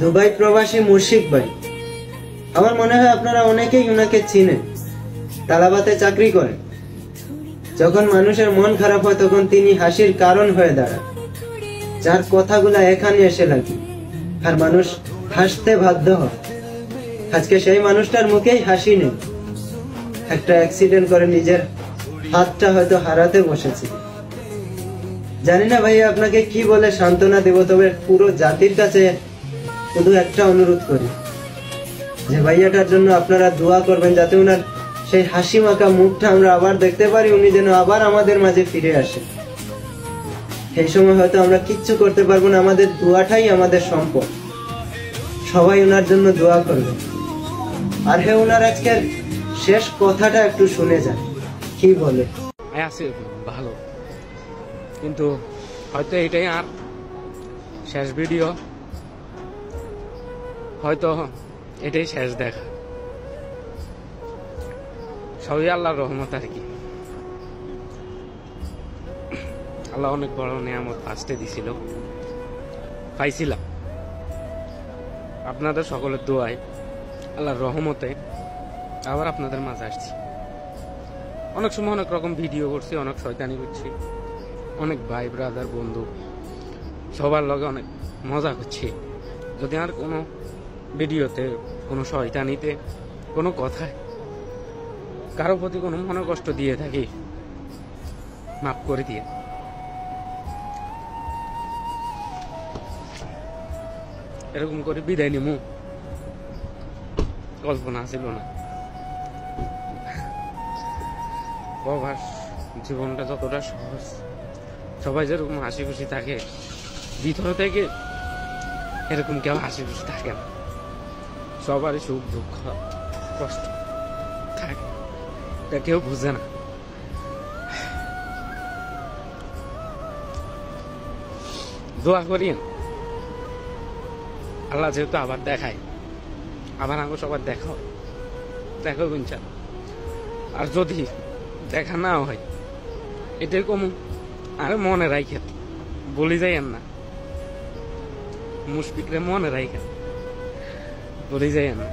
Dubai প্রবাসী মুশফিক ভাই, আমার মনে হয় আপনারা অনেকেই উনাকে চিনেন। তালাবাতে চাকরি করেন। যখন মানুষের মন খারাপ হয় তখন তিনি হাসির কারণ হয়ে দাঁড়ান, যার কথাগুলা এখানে এসে লাগে আর মানুষ হাসতে বাধ্য হয়। আজকে সেই মানুষটার মুখেই হাসি নেই। একটা অ্যাক্সিডেন্ট করে নিজের হাতটা হয়তো হারাতে বসেছে। জানি না ভাই আপনাকে কি বলে সান্ত্বনা দেব, তবে পুরো জাতির কাছে শুধু একটা অনুরোধ করি যে ভাইয়াটার জন্য আপনারা দোয়া করবেন, যাতে উনার সেই হাসি মাখা মুখটা আমরা আবার দেখতে পারি, উনি যেন আবার আমাদের মাঝে ফিরে আসে। সেই সময় হয়তো আমরা কিচ্ছু করতে পারবো না, আমাদের দোয়াটাই আমাদের সম্পদ। সবাই ওনার জন্য দোয়া করবেন। আর হে, ওনার আজকের শেষ কথাটা একটু শুনে যান, কি বলে। আছে ভালো, কিন্তু হয়তো এটাই আর শেষ ভিডিও, হয়তো এটাই শেষ দেখা। সবই আল্লাহর রহমত আর কি। আল্লাহ অনেক বড় নিয়ামত ফার্স্টে দিছিল, পাইছিলাম। আপনাদের সকলের দোয়ায়, আল্লাহর রহমতে আবার আপনাদের মাঝে আসছি। অনেক সময় অনেক রকম ভিডিও করছি, অনেক শয়তানি করছি, অনেক ভাই ব্রাদার বন্ধু সবার লগে অনেক মজা করছি। যদি আর কোনো ভিডিওতে, কোনো শয়তানিতে, কোনো কথায় কারো প্রতি কোনো মনে কষ্ট দিয়ে থাকি, মাফ করে দিয়ে। এরকম করে বিদায় নিমু কল্পনা ছিল না। প্রবাস জীবনটা যতটা সহজ, সবাই যেরকম হাসি খুশি থাকে, ভিতর থেকে এরকম কেউ হাসি খুশি থাকে না। সবারই সুখ দুঃখ কষ্ট থাকে, এটা কেউ বুঝে না। দোয়া করিয়েন আল্লাহ যেহেতু আবার দেখায়, আবার আমাকে সবার দেখো ইনশাল্লাহ। আর যদি দেখা না হয়, এটাই কম আরে মনে রাখেন, বলি যাইয়েন না। মুশফিকরে মনে রাখেন, বলি যাইয়েন না।